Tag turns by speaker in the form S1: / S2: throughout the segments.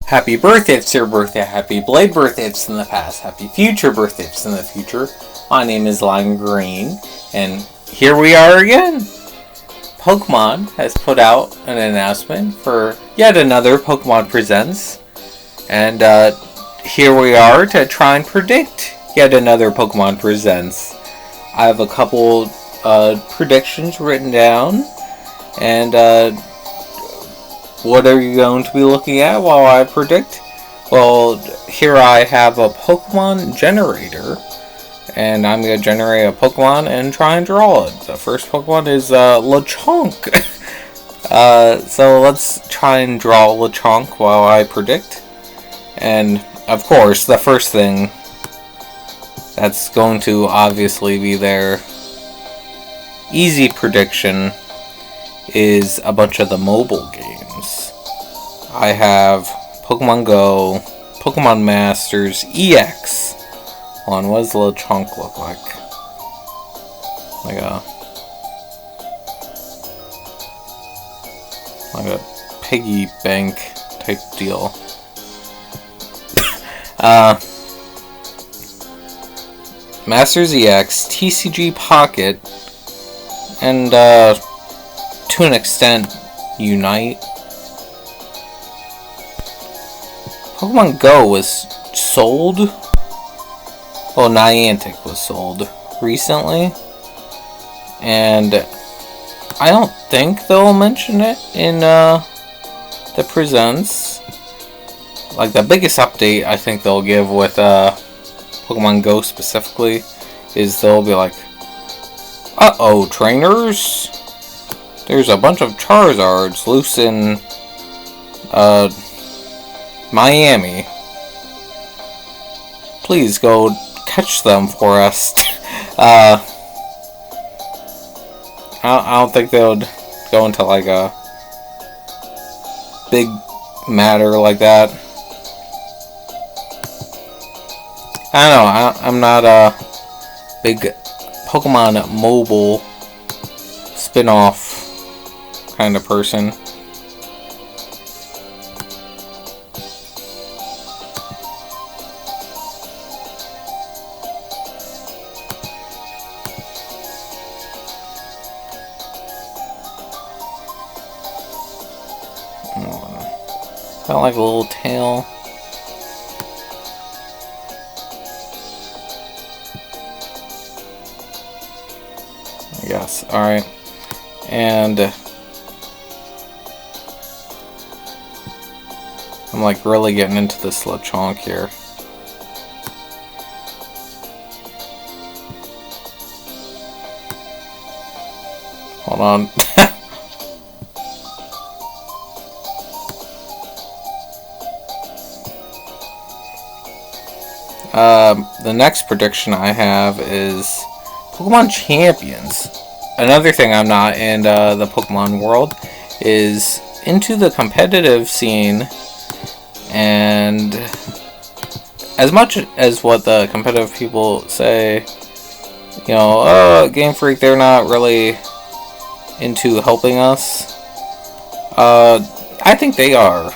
S1: Happy birthday, it's your birthday. Happy belated birthday, it's in the past. Happy future birthday, it's in the future. My name is Lime Green, and here we are again. Pokemon has put out an announcement for yet another Pokemon Presents. And here we are to try and predict yet another Pokemon Presents. I have a couple predictions written down. And what are you going to be looking at while I predict? Well, here I have a Pokemon generator, and I'm going to generate a Pokemon and try and draw it. The first Pokemon is Lechonk. So let's try and draw Lechonk while I predict. And, of course, the first thing that's going to obviously be their easy prediction is a bunch of the mobile games. I have Pokemon Go, Pokemon Masters, EX. Hold on, what does the little chunk look like? Like a piggy bank type deal. Masters EX, TCG Pocket, and to an extent, Unite. Pokemon Go was sold. Well, Niantic was sold recently. And I don't think they'll mention it in the Presents. Like, the biggest update I think they'll give with Pokemon Go specifically is they'll be like, uh-oh, trainers! There's a bunch of Charizards loose in Miami. Please go catch them for us. I don't think they would go into like a big matter like that. I don't know. I'm not a big Pokemon mobile spin-off kind of person. Got like a little tail. Yes, alright. And I'm like really getting into this Lechonk here. Hold on. The next prediction I have is Pokemon Champions. Another thing I'm not in the Pokemon world is into the competitive scene, and as much as what the competitive people say, you know, Game Freak, they're not really into helping us. I think they are,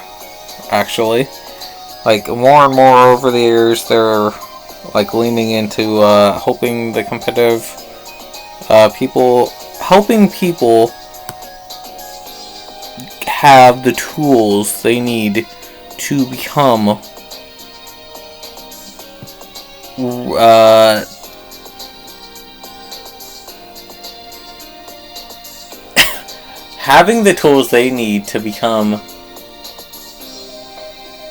S1: actually. Like, more and more over the years, they're like leaning into helping the competitive people, helping people have the tools they need to become having the tools they need to become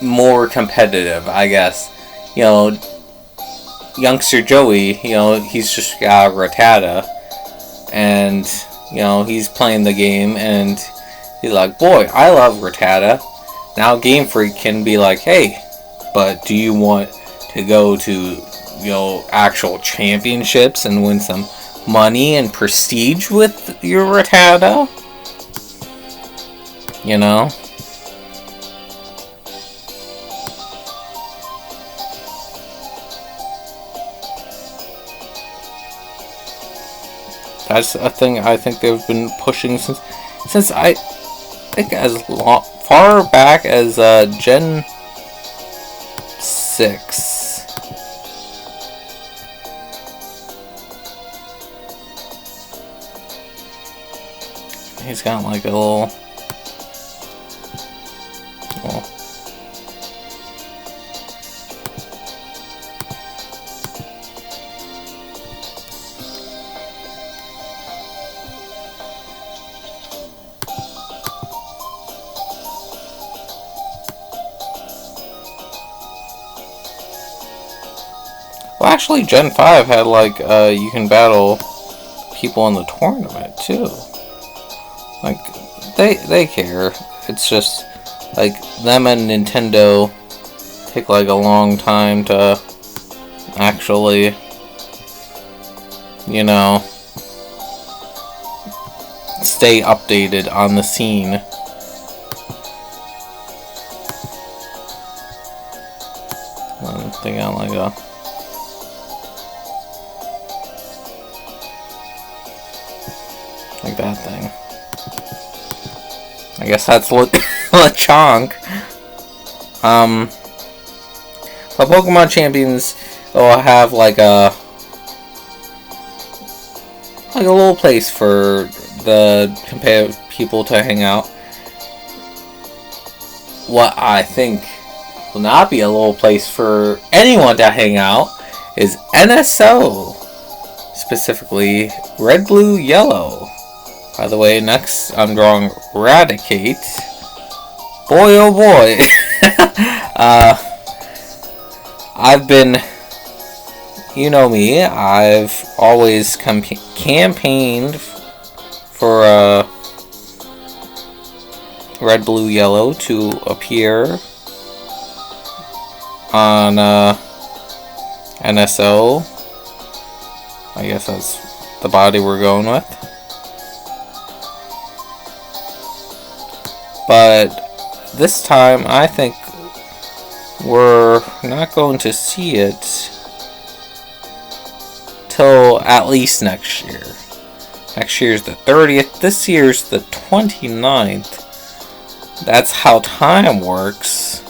S1: more competitive, I guess. You know, youngster Joey, you know, he's just got Rattata, and, you know, he's playing the game, and he's like, boy, I love Rattata. Now Game Freak can be like, hey, but do you want to go to, you know, actual championships and win some money and prestige with your Rattata? You know? That's a thing I think they've been pushing since I think as far back as Gen 6. He's got like a little well, actually, Gen 5 had like you can battle people in the tournament too. Like they care. It's just like them and Nintendo take like a long time to actually, you know, stay updated on the scene. They got like a like that thing. I guess that's Lechonk. The Pokemon Champions will have like a little place for the competitive people to hang out. What I think will not be a little place for anyone to hang out is NSO, specifically Red, Blue, Yellow. By the way, next I'm drawing Raticate. Boy, oh boy. I've been, you know me, I've always campaigned for Red, Blue, Yellow to appear on NSO. I guess that's the body we're going with. But this time, I think we're not going to see it till at least next year. Next year's the 30th. This year's the 29th. That's how time works.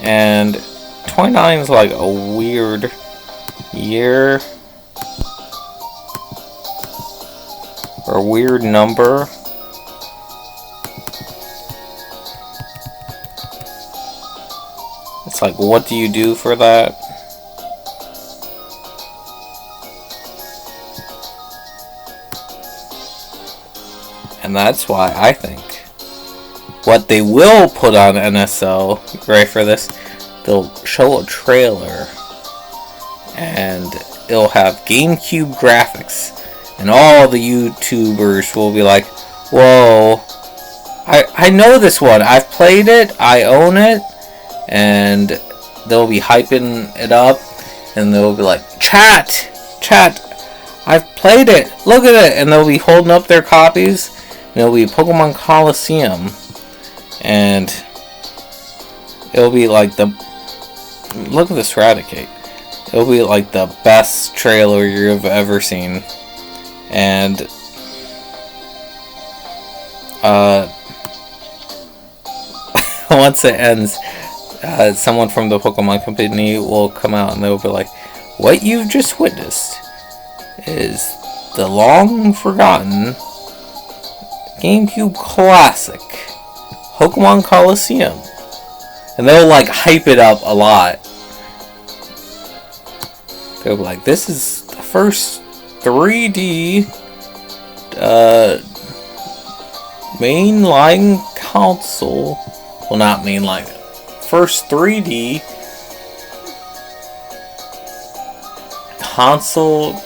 S1: And 29 is like a weird year. Or a weird number. It's like, what do you do for that? And that's why I think what they will put on NSO, you ready for this? They'll show a trailer and it'll have GameCube graphics. And all the YouTubers will be like, whoa, I know this one. I've played it. I own it. And they'll be hyping it up. And they'll be like, chat, I've played it. Look at it. And they'll be holding up their copies. And it'll be Pokemon Coliseum. And it'll be like look at this Raticate. It'll be like the best trailer you've ever seen. And once it ends, someone from the Pokemon company will come out and they'll be like, what you've just witnessed is the long forgotten GameCube classic Pokemon Coliseum. And they'll like hype it up a lot. They'll be like, this is the first 3D mainline console. Well, not mainline. First 3D console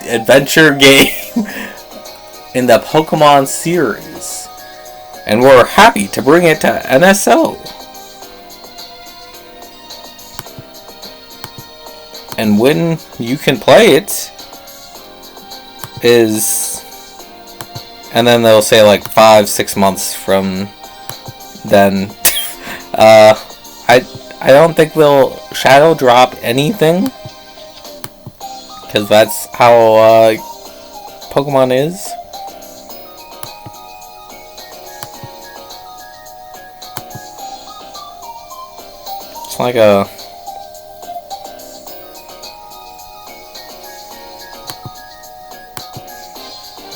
S1: adventure game in the Pokemon series. And we're happy to bring it to NSO. And when you can play it is, and then they'll say like 5-6 months from then. I don't think they'll shadow drop anything, because that's how Pokemon is. It's like a...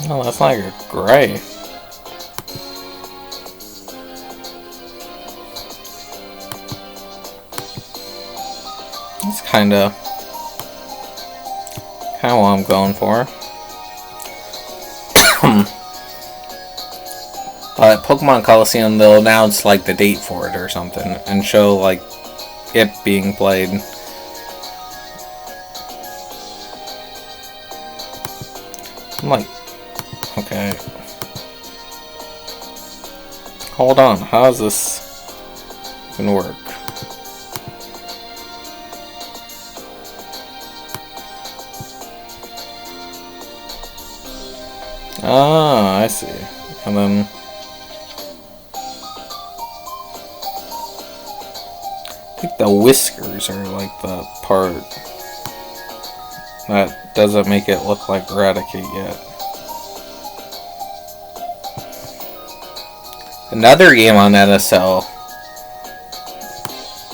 S1: No, that's like a gray. That's kinda what I'm going for. But Pokemon Coliseum, they'll announce like the date for it or something and show like it being played. I'm like, okay. Hold on, how is this gonna work? Ah, I see. And then I think the whiskers are like the part that doesn't make it look like Raticate yet. Another game on NSL.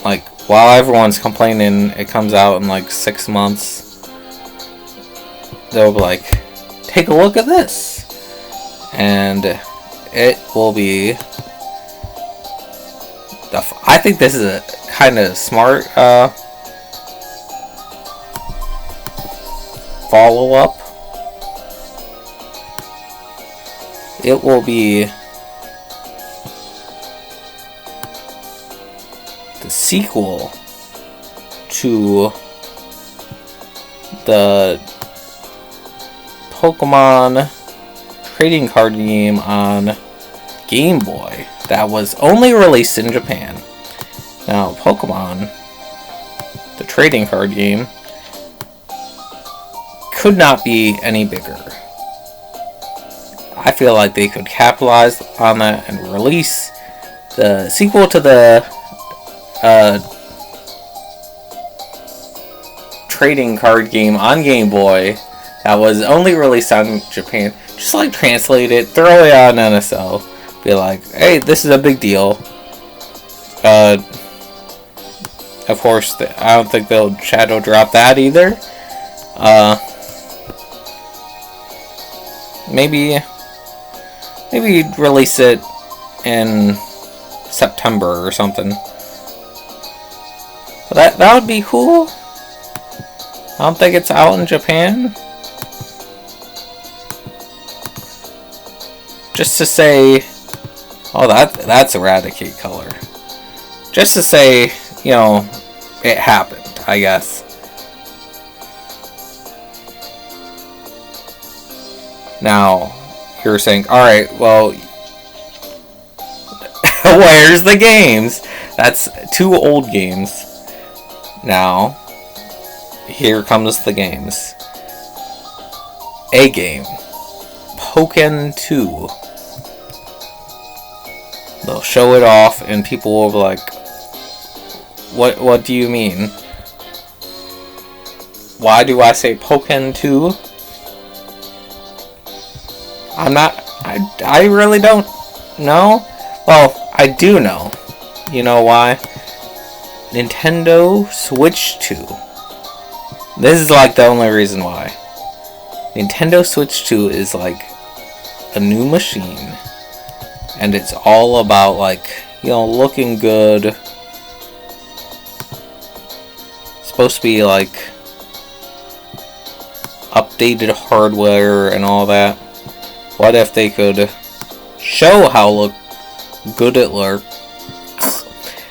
S1: Like, while everyone's complaining it comes out in like 6 months, they'll be like, take a look at this! And it will be... I think this is a kind of smart follow-up. It will be the sequel to the Pokemon trading card game on Game Boy that was only released in Japan. Now, Pokemon, the trading card game, could not be any bigger. I feel like they could capitalize on that and release the sequel to the trading card game on Game Boy that was only released on Japan. Just like translate it, throw it on NSL, be like, hey, this is a big deal. Of course, I don't think they'll shadow drop that either. Maybe release it in September or something. But that would be cool. I don't think it's out in Japan. Just to say, oh, that's Raticate color. Just to say, you know, it happened, I guess. Now, you're saying, alright, well, where's the games? That's 2 old games. Now, here comes the games. A game. Pokémon 2. They'll show it off and people will be like, what do you mean? Why do I say Pokémon 2? I really don't know. Well, I do know. You know why? Nintendo Switch 2. This is like the only reason why. Nintendo Switch 2 is like a new machine. And it's all about like, you know, looking good. It's supposed to be like updated hardware and all that. What if they could show how good it looks?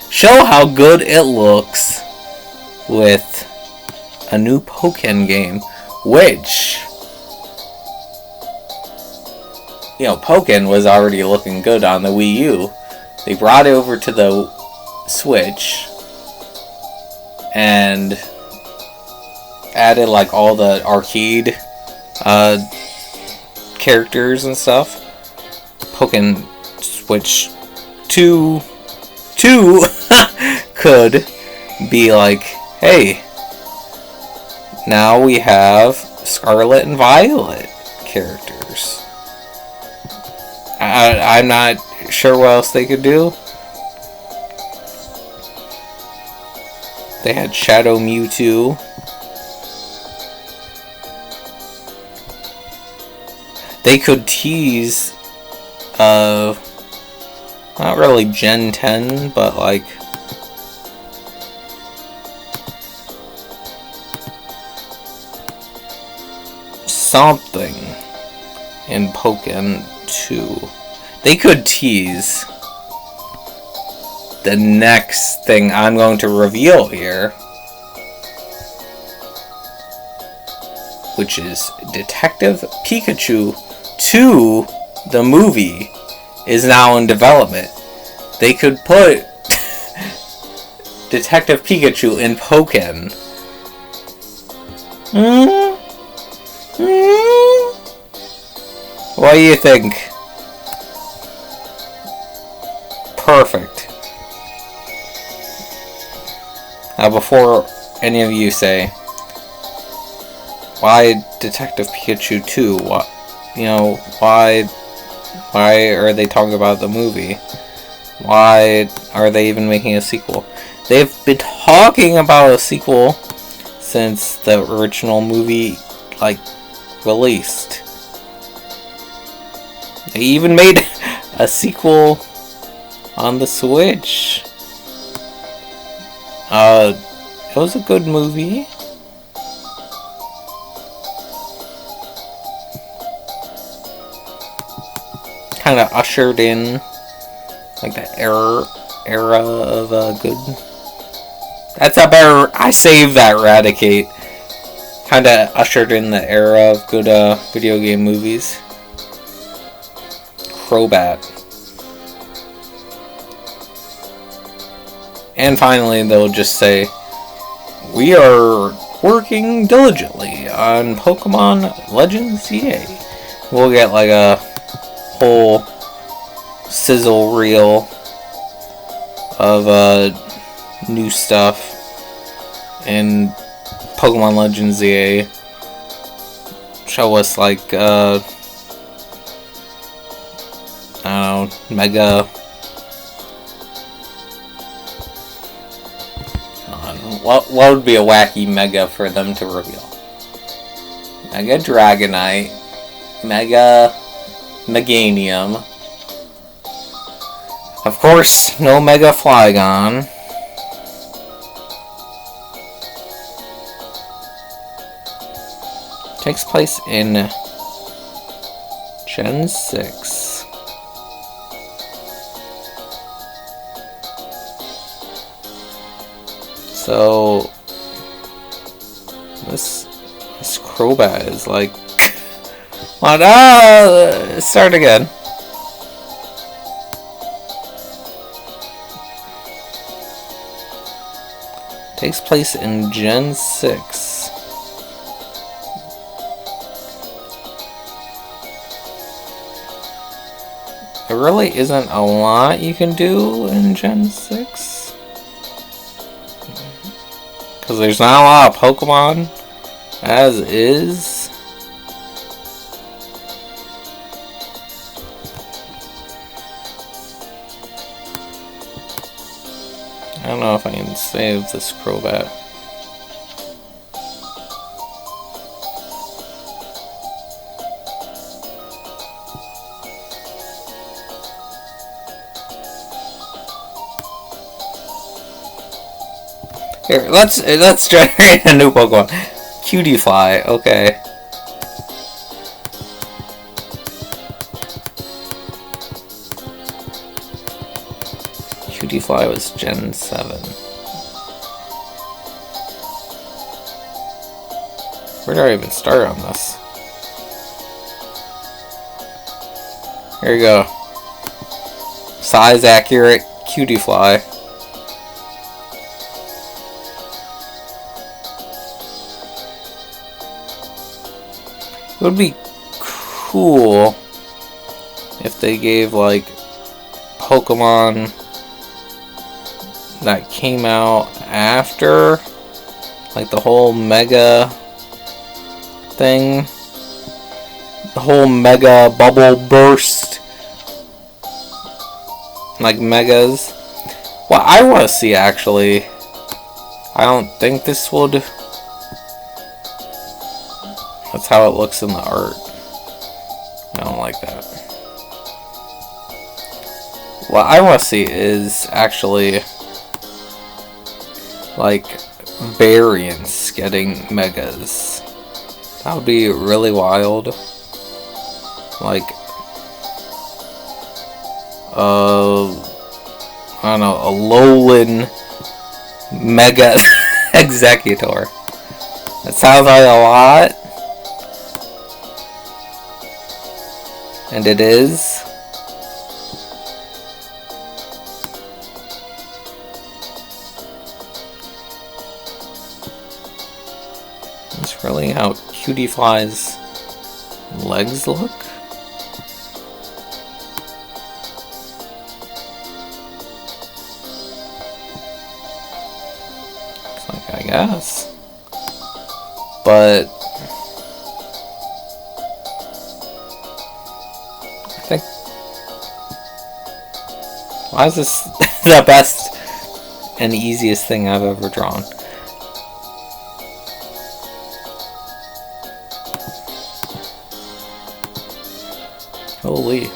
S1: Show how good it looks with a new Pokémon game, which, you know, Pokémon was already looking good on the Wii U. They brought it over to the Switch and added like all the arcade characters and stuff. Pokémon Switch 2 could be like, hey, now we have Scarlet and Violet characters. I'm not sure what else they could do. They had Shadow Mewtwo. They could tease, not really Gen 10, but like something in Pokémon 2. They could tease the next thing I'm going to reveal here, which is Detective Pikachu 2, the movie, is now in development. They could put Detective Pikachu in Pokken. What do you think? Perfect. Now, before any of you say, why Detective Pikachu 2? What, why are they talking about the movie? Why are they even making a sequel? They've been talking about a sequel since the original movie, released. They even made a sequel on the Switch. It was a good movie. Kind of ushered in the era of good. That's a better. I saved that, Raticate. Kind of ushered in the era of good video game movies. Crobat. And finally, they'll just say, we are working diligently on Pokemon Legends EA. We'll get a whole sizzle reel of new stuff in Pokemon Legends EA. Show us I don't know, Mega. What would be a wacky Mega for them to reveal? Mega Dragonite, Mega Meganium. Of course, no Mega Flygon. Takes place in Gen 6. So this Crobat is what? Start again. Takes place in Gen 6. There really isn't a lot you can do in Gen 6. Because there's not a lot of Pokemon as is. I don't know if I can save this Crobat. Here, let's generate a new Pokemon. Cutiefly, okay. Cutiefly was Gen 7. Where do I even start on this? Here we go. Size accurate Cutiefly. It would be cool if they gave Pokemon that came out after the whole Mega thing, the whole Mega bubble burst, Megas. What I want to see, actually, I don't think this would. That's how it looks in the art. I don't like that. What I want to see is actually like variants getting megas. That would be really wild. Like, I don't know, a Alolan Mega Executor. That sounds like a lot. And it is. That's really how Cutie Fly's legs look. Looks like, I guess. But I think, why is this the best and easiest thing I've ever drawn? Holy.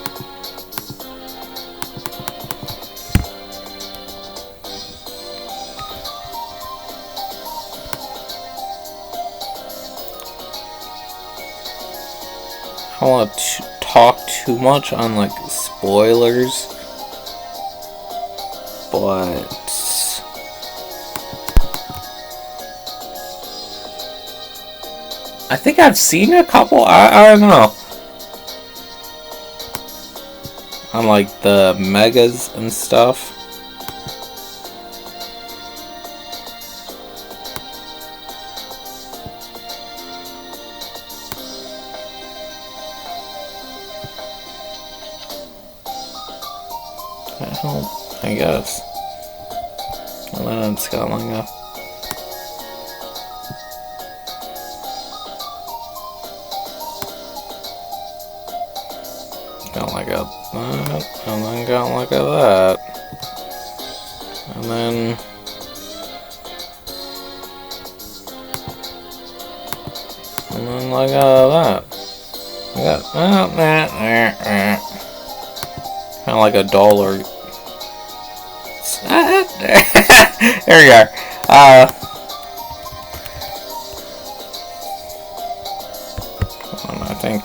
S1: I don't want to talk too much on like spoilers, but I think I've seen a couple. I don't know. On like the megas and stuff. I guess. And then it's got like a got like a that, and then got like a that, and then like that. I got kind of like a dollar. There we are. I think.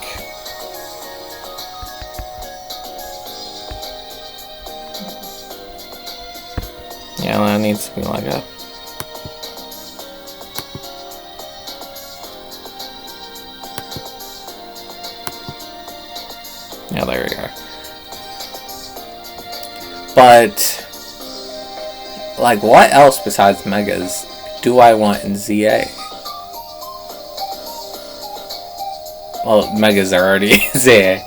S1: Yeah, that needs to be like that. Yeah, there we are. But like, what else besides megas do I want in ZA? Well, megas are already ZA.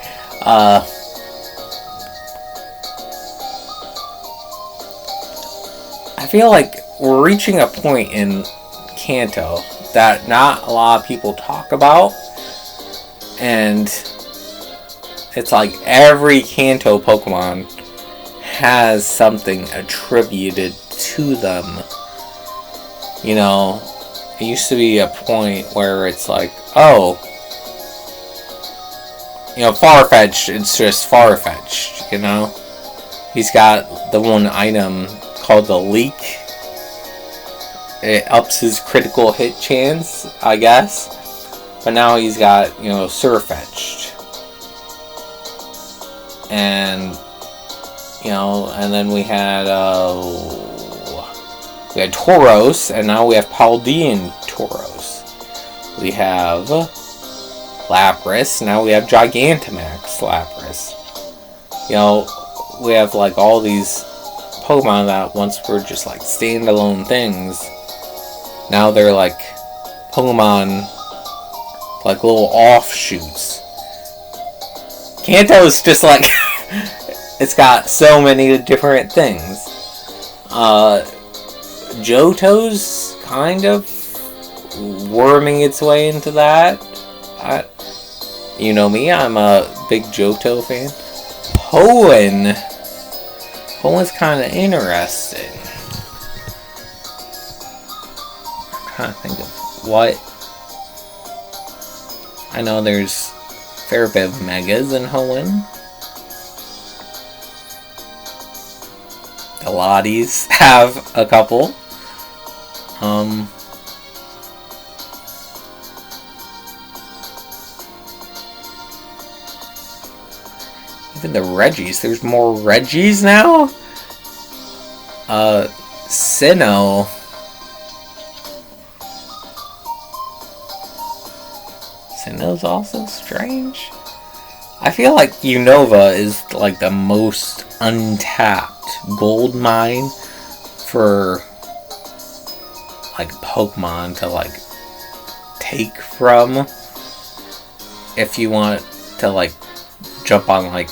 S1: I feel like we're reaching a point in Kanto that not a lot of people talk about, and it's like every Kanto Pokemon has something attributed to them. You know, it used to be a point where it's like, oh, you know, Farfetch'd, it's just Farfetch'd, you know? He's got the one item called the Leak. It ups his critical hit chance, I guess. But now he's got, you know, Surfetch'd. And, you know, and then we had Tauros, and now we have Paldean Tauros. We have Lapras, now we have Gigantamax Lapras. You know, we have like all these Pokemon that once were just like standalone things. Now they're like Pokemon, like little offshoots. Kanto's just like it's got so many different things. Johto's kind of worming its way into that. You know me, I'm a big Johto fan. Hoenn's kind of interesting. trying to think of what. I know there's a fair bit of megas in Hoenn. The Lotties have a couple. Even the Reggies. There's more Reggies now? Sinnoh. Sinnoh's also strange. I feel like Unova is like the most untapped gold mine for like Pokemon to like take from if you want to like jump on like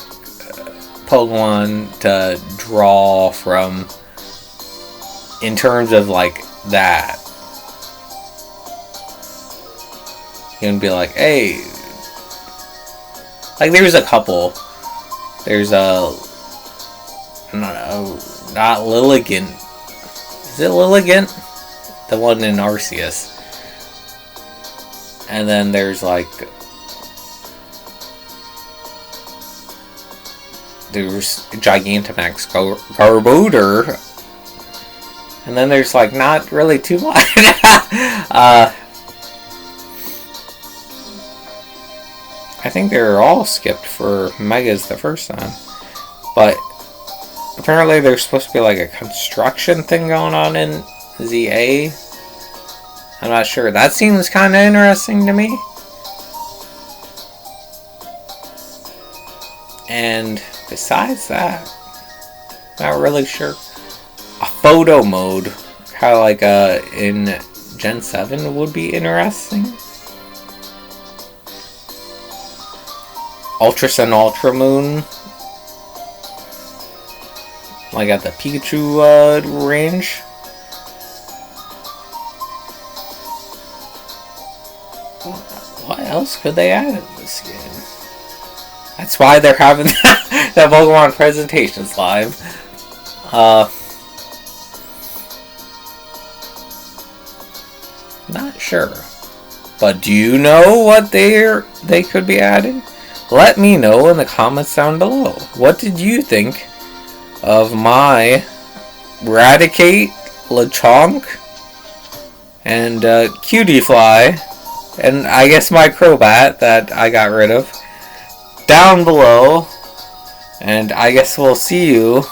S1: Pokemon to draw from in terms of like that. You can be like, hey, like there's a couple. There's a not Lilligant. Is it Lilligant? The one in Arceus. And then there's like there's Gigantamax Garbodor. And then there's like not really too much. I think they were all skipped for Megas the first time. But apparently there's supposed to be like a construction thing going on in ZA. I'm not sure. That seems kind of interesting to me. And besides that, not really sure. A photo mode, kind of like in Gen 7 would be interesting. Ultra Sun, Ultra Moon. Like at the Pikachu range. What else could they add in this game? That's why they're having the Pokemon presentations live. Not sure. But do you know what they could be adding? Let me know in the comments down below. What did you think of my Raticate, Lechonk, and Cutie Fly, and I guess my Crobat that I got rid of, down below. And I guess we'll see you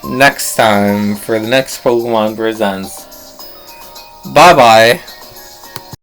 S1: next time for the next Pokemon Presents. Bye bye.